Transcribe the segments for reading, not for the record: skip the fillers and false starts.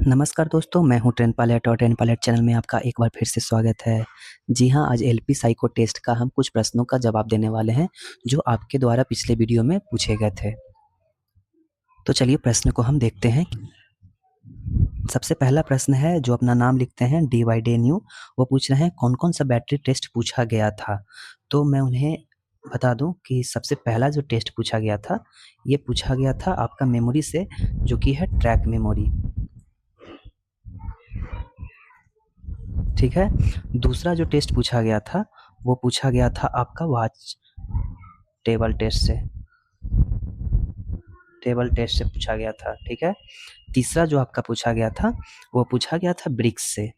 नमस्कार दोस्तों, मैं हूं ट्रेन पायलट और ट्रेन पायलट चैनल में आपका एक बार फिर से स्वागत है। जी हाँ, आज एलपी साइको टेस्ट का हम कुछ प्रश्नों का जवाब देने वाले हैं, जो आपके द्वारा पिछले वीडियो में पूछे गए थे। तो चलिए प्रश्न को हम देखते हैं। सबसे पहला प्रश्न है, जो अपना नाम लिखते हैं DYDNU, वो पूछ रहे हैं कौन-कौन सा बैटरी टेस्ट पूछा गया था। तो मैं उन्हें बता दूं कि सबसे पहला जो टेस्ट पूछा गया था, ये पूछा गया था आपका मेमोरी से, जो कि है ट्रैक मेमोरी। ठीक है। दूसरा जो टेस्ट पूछा गया था, वो पूछा गया था आपका वॉच टेबल टेस्ट से पूछा गया था। ठीक है। तीसरा जो आपका पूछा गया था, वो पूछा गया था ब्रिक्स से।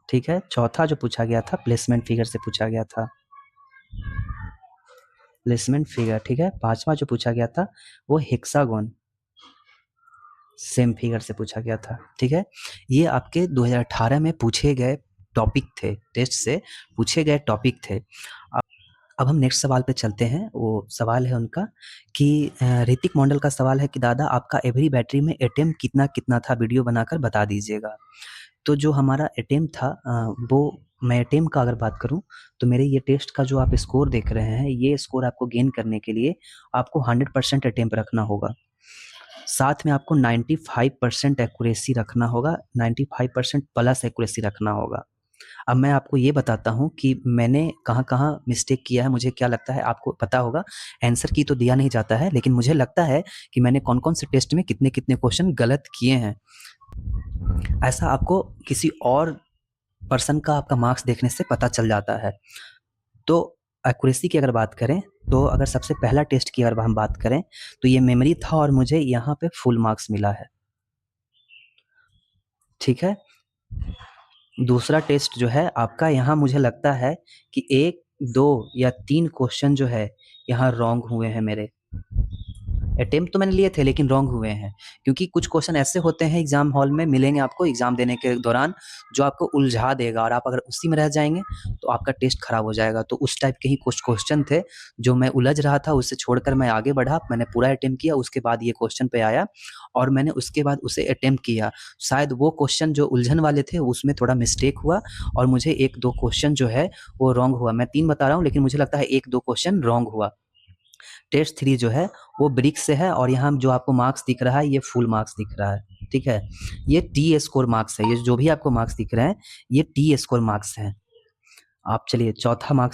ठीक है। चौथा जो पूछा गया था, प्लेसमेंट फिगर से पूछा गया था, प्लेसमेंट फिगर। ठीक है। पांचवा जो पूछा गया था, वो हेक्सागोन सेम फिगर से पूछा गया था। ठीक है। ये आपके 2018 में पूछे गए टॉपिक थे, टेस्ट से पूछे गए टॉपिक थे। अब हम नेक्स्ट सवाल पे चलते हैं। वो सवाल है उनका कि ऋतिक मंडल का सवाल है कि दादा आपका एवरी बैटरी में एटीएम कितना कितना था, वीडियो बनाकर बता दीजिएगा। तो जो हमारा एटीएम था, वो मैं एटीएम का अगर बात करूं, तो मेरे ये टेस्ट का जो आप स्कोर देख रहे हैं, ये स्कोर आपको गेन करने के लिए आपको 100% अटेम्प्ट रखना होगा। साथ में आपको 95% एक्यूरेसी रखना होगा, 95% प्लस एक्यूरेसी रखना होगा। अब मैं आपको ये बताता हूँ कि मैंने कहाँ-कहाँ मिस्टेक किया है। मुझे क्या लगता है आपको पता होगा। आंसर की तो दिया नहीं जाता है, लेकिन मुझे लगता है कि मैंने कौन-कौन से टेस्ट में कितने-कितने क्वेश्चन गलत किए हैं। ऐसा आपको किसी और पर्सन का आपका मार्क्स देखने से पता चल जाता है। तो एक्यूरेसी की अगर बात करें, तो अगर सबसे पहला टेस्ट की अगर हम बात करें, तो ये मेमोरी था और मुझे यहाँ पे फुल मार्क्स मिला है। ठीक है। दूसरा टेस्ट जो है आपका, यहाँ मुझे लगता है कि 1, 2 या 3 क्वेश्चन जो है यहाँ रॉन्ग हुए हैं मेरे। अटेम्प्ट तो मैंने लिए थे, लेकिन रॉन्ग हुए हैं, क्योंकि कुछ क्वेश्चन ऐसे होते हैं एग्जाम हॉल में मिलेंगे आपको एग्जाम देने के दौरान, जो आपको उलझा देगा, और आप अगर उसी में रह जाएंगे तो आपका टेस्ट खराब हो जाएगा। तो उस टाइप के ही कुछ क्वेश्चन थे जो मैं उलझ रहा था, उससे छोड़कर मैं आगे बढ़ा। मैंने पूरा अटेम्प्ट किया, उसके बाद ये क्वेश्चन पे आया और मैंने उसके बाद उसे अटेम्प्ट किया। शायद वो क्वेश्चन जो उलझन वाले थे उसमें थोड़ा मिस्टेक हुआ और मुझे 1-2 क्वेश्चन जो है वो रॉन्ग हुआ। मैं 3 बता रहा हूँ, लेकिन मुझे लगता है 1-2 क्वेश्चन रॉन्ग हुआ। टेस्ट 3 जो है वो ब्रिक्स से है, और यहाँ जो आपको मार्क्स दिख रहा है, ये फुल मार्क्स दिख रहा है। ठीक है। ये टी स्कोर मार्क्स है। ये जो भी आपको मार्क्स दिख रहे हैं, ये टी स्कोर मार्क्स हैं। आप चलिए चौथा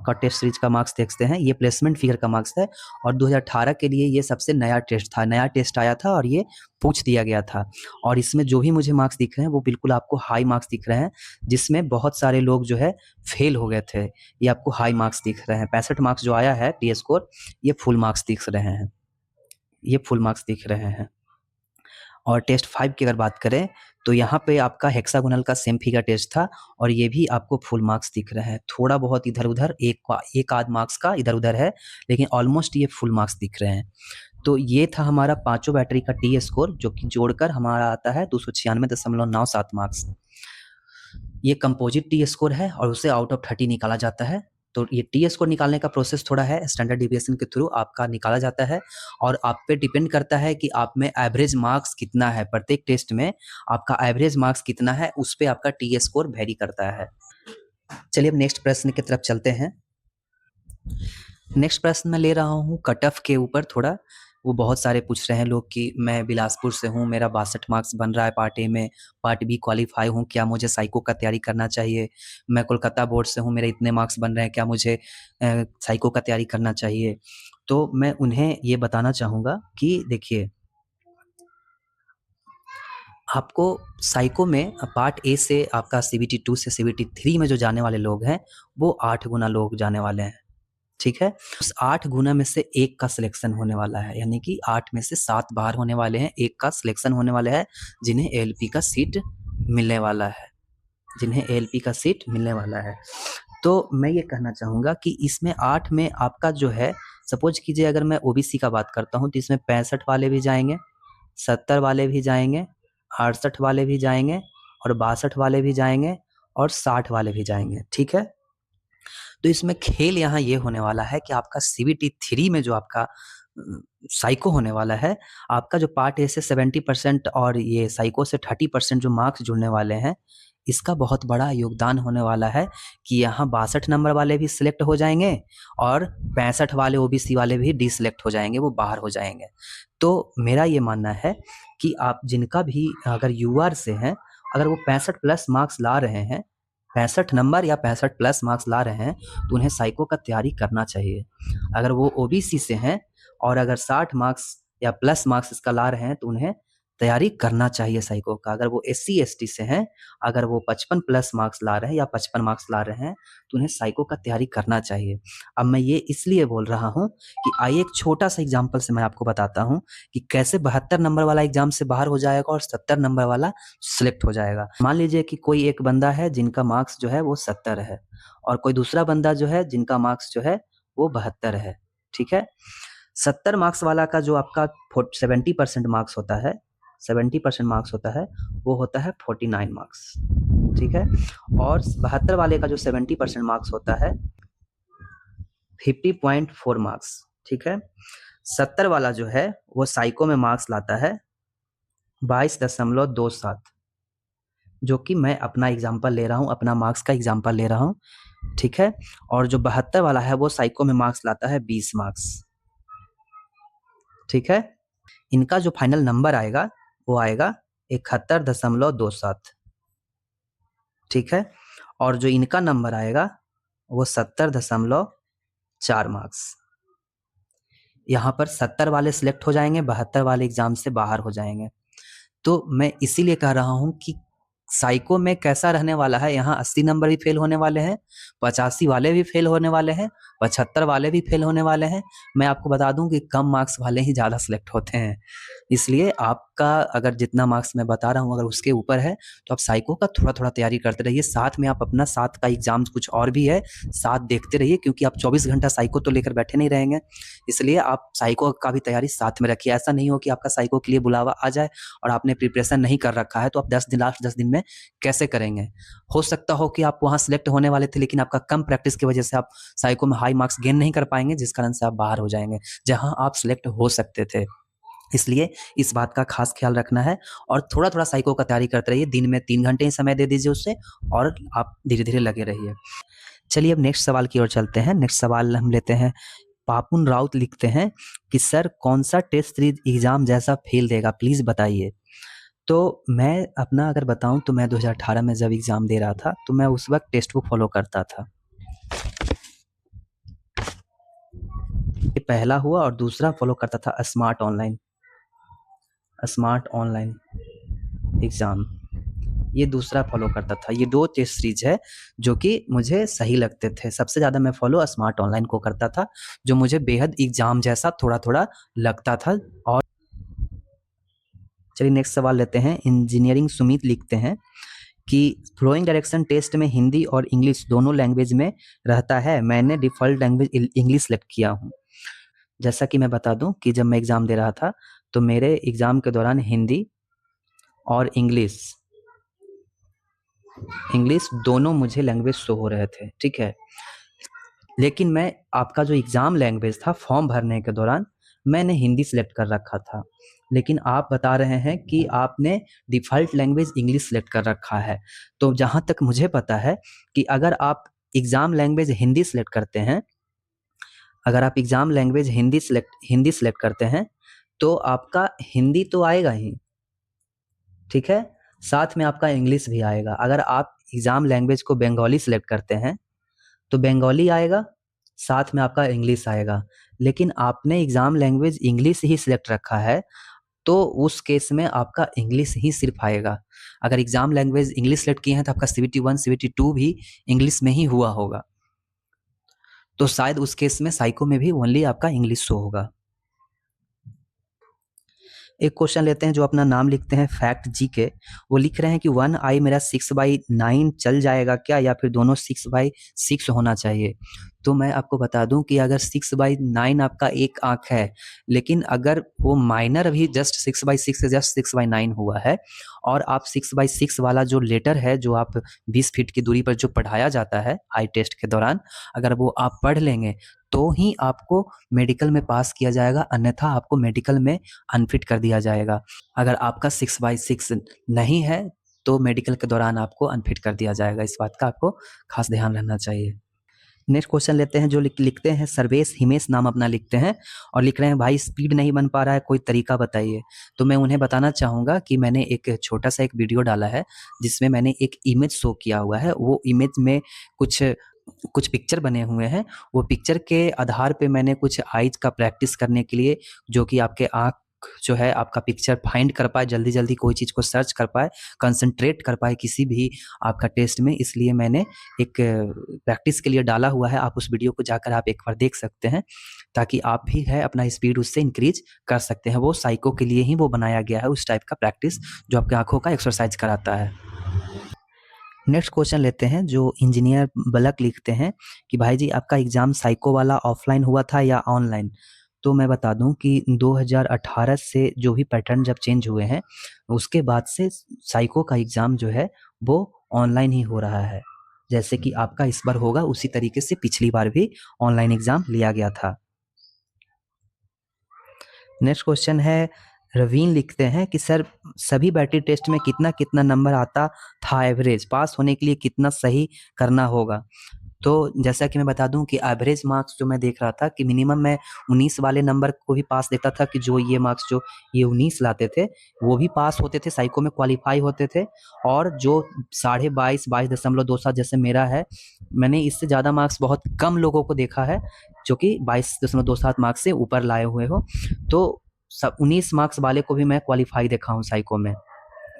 का टेस्ट सीरीज का मार्क्स देखते हैं। ये प्लेसमेंट फिगर का मार्क्स है, और 2018 के लिए ये सबसे नया टेस्ट था। नया टेस्ट आया था और ये पूछ दिया गया था। और इसमें जो भी मुझे मार्क्स दिख रहे हैं, वो बिल्कुल आपको हाई मार्क्स दिख रहे हैं, जिसमें बहुत सारे लोग जो है फेल हो गए थे। ये आपको हाई मार्क्स दिख रहे हैं। 65 मार्क्स जो आया है टी स्कोर, ये फुल मार्क्स दिख रहे हैं। ये फुल मार्क्स दिख रहे हैं। और टेस्ट 5 की अगर बात करें, तो यहाँ पे आपका हेक्सागोनल का सेम फिगर टेस्ट था, और ये भी आपको फुल मार्क्स दिख रहे हैं। थोड़ा बहुत इधर-उधर एक आध मार्क्स का इधर-उधर है, लेकिन ऑलमोस्ट ये फुल मार्क्स दिख रहे हैं। तो ये था हमारा पांचों बैटरी का टी स्कोर, जो कि जोड़कर हमारा आता है 296.97 मार्क्स। ये कंपोजिट टी स्कोर है और उसे आउट ऑफ 30 निकाला जाता है। तो ये टी स्कोर निकालने का प्रोसेस थोड़ा है, स्टैंडर्ड डिविएशन के थ्रू आपका निकाला जाता है, और आप पे डिपेंड करता है कि आप में एवरेज मार्क्स कितना है। प्रत्येक टेस्ट में आपका एवरेज मार्क्स कितना है, उस पे आपका टी स्कोर वेरी करता है। चलिए अब नेक्स्ट प्रश्न की तरफ चलते हैं। नेक्स्ट प्रश्न मैं ले रहा हूँ कट ऑफ के ऊपर थोड़ा। वो बहुत सारे पूछ रहे हैं लोग कि मैं बिलासपुर से हूँ, मेरा 62 मार्क्स बन रहा है पार्ट ए में, पार्ट बी क्वालिफाई हूँ, क्या मुझे साइको का तैयारी करना चाहिए? मैं कोलकाता बोर्ड से हूँ, मेरे इतने मार्क्स बन रहे हैं, क्या मुझे साइको का तैयारी करना चाहिए? तो मैं उन्हें ये बताना चाहूँगा कि देखिए, आपको साइको में पार्ट ए से आपका सीबीटी 2 से सीबीटी 3 में जो जाने वाले लोग हैं, वो 8 गुना लोग जाने वाले हैं। ठीक है। उस 8 गुना में से 1 का सिलेक्शन होने वाला है, यानी कि 8 में से 7 बाहर होने वाले हैं, 1 का सिलेक्शन होने वाला है, जिन्हें एएलपी का सीट मिलने वाला है, जिन्हें एएलपी का सीट मिलने वाला है। तो मैं ये कहना चाहूँगा कि इसमें 8 में आपका जो है, सपोज कीजिए अगर मैं ओबीसी का बात करता हूँ, तो इसमें 65 वाले भी जाएँगे, 70 वाले भी जाएँगे, 68 वाले भी जाएँगे, और 62 वाले भी जाएँगे, और 60 वाले भी जाएँगे। ठीक है। तो इसमें खेल यहाँ ये होने वाला है कि आपका सीबीटी 3 में जो आपका साइको होने वाला है, आपका जो पार्ट ए से 70% और ये साइको से 30% जो मार्क्स जुड़ने वाले हैं, इसका बहुत बड़ा योगदान होने वाला है कि यहाँ 62 नंबर वाले भी सिलेक्ट हो जाएंगे और 65 वाले ओबीसी वाले भी डिसलेक्ट हो जाएंगे, वो बाहर हो जाएंगे। तो मेरा ये मानना है कि आप जिनका भी अगर यूआर से हैं, अगर वो 65 प्लस मार्क्स ला रहे हैं, 65 नंबर या 65 प्लस मार्क्स ला रहे हैं, तो उन्हें साइको का तैयारी करना चाहिए। अगर वो ओबीसी से हैं और अगर 60 मार्क्स या प्लस मार्क्स इसका ला रहे हैं, तो उन्हें तैयारी करना चाहिए साइको का। अगर वो एससी एसटी से हैं, अगर वो 55 प्लस मार्क्स ला रहे हैं या 55 मार्क्स ला रहे हैं, तो उन्हें साइको का तैयारी करना चाहिए। अब मैं ये इसलिए बोल रहा हूँ कि आइए एक छोटा सा एग्जाम्पल से मैं आपको बताता हूँ कि कैसे 72 नंबर वाला एग्जाम से बाहर हो जाएगा और 70 नंबर वाला सिलेक्ट हो जाएगा। मान लीजिए कि कोई एक बंदा है जिनका मार्क्स जो है वो 70 है और कोई दूसरा बंदा जो है जिनका मार्क्स जो है वो 72 है। ठीक है, 70 मार्क्स वाला का जो आपका 70% मार्क्स होता है, 70% मार्क्स होता है, वो होता है 49 मार्क्स। ठीक है, और 72 वाले का जो 70% मार्क्स होता है 50.4 मार्क्स। ठीक है, 70 वाला जो है वो साइको में मार्क्स लाता है 22.27, जो कि मैं अपना एग्जाम्पल ले रहा हूँ, अपना मार्क्स का एग्जाम्पल ले रहा हूँ। ठीक है, और जो 72 वाला है वो साइको में मार्क्स लाता है 20 मार्क्स। ठीक है, इनका जो फाइनल नंबर आएगा वो आएगा 71.27। ठीक है, और जो इनका नंबर आएगा वो 70.4 मार्क्स। यहाँ पर 70 वाले सिलेक्ट हो जाएंगे, 72 वाले एग्जाम से बाहर हो जाएंगे। तो मैं इसीलिए कह रहा हूँ कि साइको में कैसा रहने वाला है, यहाँ 80 नंबर भी फेल होने वाले हैं, 85 वाले भी फेल होने वाले हैं, 75 वाले भी फेल होने वाले हैं। मैं आपको बता दूं कि कम मार्क्स वाले ही ज़्यादा सिलेक्ट होते हैं। इसलिए आपका अगर जितना मार्क्स मैं बता रहा हूँ अगर उसके ऊपर है तो आप साइको का थोड़ा थोड़ा तैयारी करते रहिए। साथ में आप अपना साथ का एग्जाम कुछ और भी है, साथ देखते रहिए, क्योंकि आप 24 घंटा साइको तो लेकर बैठे नहीं रहेंगे। इसलिए आप साइको का भी तैयारी साथ में रखिए। ऐसा नहीं हो कि आपका साइको के लिए बुलावा आ जाए और आपने प्रिपरेशन नहीं कर रखा है, तो आप 10 दिन लास्ट 10 दिन में कैसे करेंगे। हो सकता हो कि आप वहाँ सिलेक्ट होने वाले थे, लेकिन आपका कम प्रैक्टिस की वजह से आप साइको में हाई मार्क्स गेन नहीं कर पाएंगे, जिस कारण से आप बाहर हो जाएंगे जहां आप सिलेक्ट हो सकते थे। इसलिए इस बात का खास ख्याल रखना है और थोड़ा थोड़ा साइको का तैयारी करते रहिए। दिन में 3 घंटे ही समय दे दीजिए उससे और आप धीरे धीरे लगे रहिए। चलिए अब नेक्स्ट सवाल की ओर चलते हैं। नेक्स्ट सवाल हम लेते हैं, पापुन राउत लिखते हैं कि सर कौन सा टेस्ट सीरीज एग्जाम जैसा फेल देगा, प्लीज बताइए। तो मैं अपना अगर बताऊं तो मैं 2018 में जब एग्जाम दे रहा था तो मैं उस वक्त टेक्स्ट बुक फॉलो करता था। ये पहला हुआ, और दूसरा फॉलो करता था स्मार्ट ऑनलाइन एग्जाम, ये दूसरा फॉलो करता था। ये 2 टेस्ट सीरीज है जो कि मुझे सही लगते थे। सबसे ज़्यादा मैं फॉलो स्मार्ट ऑनलाइन को करता था, जो मुझे बेहद एग्जाम जैसा थोड़ा थोड़ा लगता था। और चलिए नेक्स्ट सवाल लेते हैं। इंजीनियरिंग सुमित लिखते हैं कि फ्लोइंग डायरेक्शन टेस्ट में हिंदी और इंग्लिश दोनों लैंग्वेज में रहता है, मैंने डिफ़ॉल्ट लैंग्वेज इंग्लिश सेलेक्ट किया हूँ। जैसा कि मैं बता दूं कि जब मैं एग्ज़ाम दे रहा था तो मेरे एग्ज़ाम के दौरान हिंदी और इंग्लिश दोनों मुझे लैंग्वेज शो हो रहे थे। ठीक है, लेकिन मैं आपका जो एग्ज़ाम लैंग्वेज था फॉर्म भरने के दौरान मैंने हिंदी सेलेक्ट कर रखा था, लेकिन आप बता रहे हैं कि आपने डिफ़ॉल्ट लैंग्वेज इंग्लिश सेलेक्ट कर रखा है। तो जहाँ तक मुझे पता है कि अगर आप एग्ज़ाम लैंग्वेज हिंदी सेलेक्ट करते हैं, अगर आप एग्ज़ाम लैंग्वेज हिंदी सेलेक्ट करते हैं तो आपका हिंदी तो आएगा ही, ठीक है, साथ में आपका इंग्लिश भी आएगा। अगर आप एग्ज़ाम लैंग्वेज को बंगाली सेलेक्ट करते हैं तो बंगाली आएगा, साथ में आपका इंग्लिश आएगा। लेकिन आपने एग्ज़ाम लैंग्वेज इंग्लिश ही सिलेक्ट रखा है तो उस केस में आपका इंग्लिश ही सिर्फ आएगा। अगर एग्ज़ाम लैंग्वेज इंग्लिश सेलेक्ट किए हैं तो आपका CBT 1 CBT 2 भी इंग्लिश में ही हुआ होगा, तो शायद उस केस में साइको में भी ओनली आपका इंग्लिश शो होगा। एक क्वेश्चन लेते हैं जो अपना नाम लिखते हैं फैक्ट जी के। वो लिख रहे हैं कि 1i मेरा 6/9 चल जाएगा क्या, या फिर दोनों 6/6 होना चाहिए। तो मैं आपको बता दूं कि अगर 6/9 आपका एक आंख है, लेकिन अगर वो माइनर भी जस्ट 6/6 से जस्ट 6/9 हुआ है और आप 6/6 वाला जो लेटर है, जो आप 20 फीट की दूरी पर जो पढ़ाया जाता है आई टेस्ट के दौरान, अगर वो आप पढ़ लेंगे तो ही आपको मेडिकल में पास किया जाएगा, अन्यथा आपको मेडिकल में अनफिट कर दिया जाएगा। अगर आपका 6/6 नहीं है तो मेडिकल के दौरान आपको अनफिट कर दिया जाएगा। इस बात का आपको खास ध्यान रहना चाहिए। नेक्स्ट क्वेश्चन लेते हैं, जो लिखते हैं सर्वेश हिमेश नाम अपना लिखते हैं और लिख रहे हैं भाई स्पीड नहीं बन पा रहा है, कोई तरीका बताइए। तो मैं उन्हें बताना चाहूँगा कि मैंने एक छोटा सा एक वीडियो डाला है जिसमें मैंने एक इमेज शो किया हुआ है। वो इमेज में कुछ पिक्चर बने हुए हैं। वो पिक्चर के आधार पे मैंने कुछ आइज का प्रैक्टिस करने के लिए, जो कि आपके आँख जो है आपका पिक्चर फाइंड कर पाए, जल्दी जल्दी कोई चीज़ को सर्च कर पाए, कंसंट्रेट कर पाए किसी भी आपका टेस्ट में, इसलिए मैंने एक प्रैक्टिस के लिए डाला हुआ है। आप उस वीडियो को जाकर आप एक बार देख सकते हैं, ताकि आप भी है अपना स्पीड उससे इंक्रीज कर सकते हैं। वो साइको के लिए ही वो बनाया गया है, उस टाइप का प्रैक्टिस जो आपके आँखों का एक्सरसाइज कराता है। नेक्स्ट क्वेश्चन लेते हैं, जो इंजीनियर बलक लिखते हैं कि भाई जी आपका एग्ज़ाम साइको वाला ऑफलाइन हुआ था या ऑनलाइन। तो मैं बता दूं कि 2018 से जो भी पैटर्न जब चेंज हुए हैं, उसके बाद से साइको का एग्ज़ाम जो है वो ऑनलाइन ही हो रहा है। जैसे कि आपका इस बार होगा, उसी तरीके से पिछली बार भी ऑनलाइन एग्ज़ाम लिया गया था। नेक्स्ट क्वेश्चन है, रवीन लिखते हैं कि सर सभी बैटरी टेस्ट में कितना कितना नंबर आता था एवरेज, पास होने के लिए कितना सही करना होगा। तो जैसा कि मैं बता दूं कि एवरेज मार्क्स जो मैं देख रहा था कि मिनिमम मैं 19 वाले नंबर को भी पास देखता था, कि जो ये मार्क्स जो ये 19 लाते थे वो भी पास होते थे, साइको में क्वालिफाई होते थे। और जो 22.5 22.27 जैसे मेरा है, मैंने इससे ज़्यादा मार्क्स बहुत कम लोगों को देखा है जो कि 22.27 मार्क्स से ऊपर लाए हुए हो। तो सब 19 मार्क्स वाले को भी मैं क्वालिफाई देखा हूँ साइको में,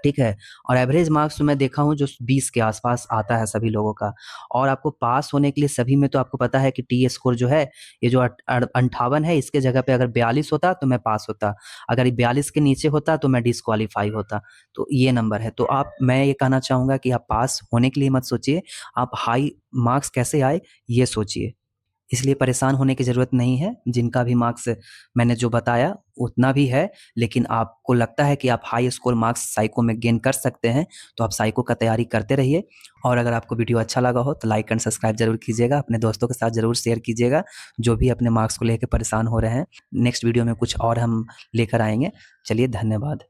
ठीक है। और एवरेज मार्क्स मैं देखा हूँ जो 20 के आसपास आता है सभी लोगों का। और आपको पास होने के लिए सभी में, तो आपको पता है कि टी स्कोर जो है ये जो 58 है, इसके जगह पे अगर 42 होता तो मैं पास होता, अगर 42 के नीचे होता तो मैं डिस्क्वालीफाई होता। तो ये नंबर है। तो मैं ये कहना चाहूँगा कि आप पास होने के लिए मत सोचिए, आप हाई मार्क्स कैसे आए ये सोचिए। इसलिए परेशान होने की ज़रूरत नहीं है। जिनका भी मार्क्स मैंने जो बताया उतना भी है, लेकिन आपको लगता है कि आप हाई स्कोर मार्क्स साइको में गेन कर सकते हैं, तो आप साइको का तैयारी करते रहिए। और अगर आपको वीडियो अच्छा लगा हो तो लाइक एंड सब्सक्राइब ज़रूर कीजिएगा, अपने दोस्तों के साथ ज़रूर शेयर कीजिएगा जो भी अपने मार्क्स को लेकर परेशान हो रहे हैं। नेक्स्ट वीडियो में कुछ और हम लेकर आएंगे। चलिए, धन्यवाद।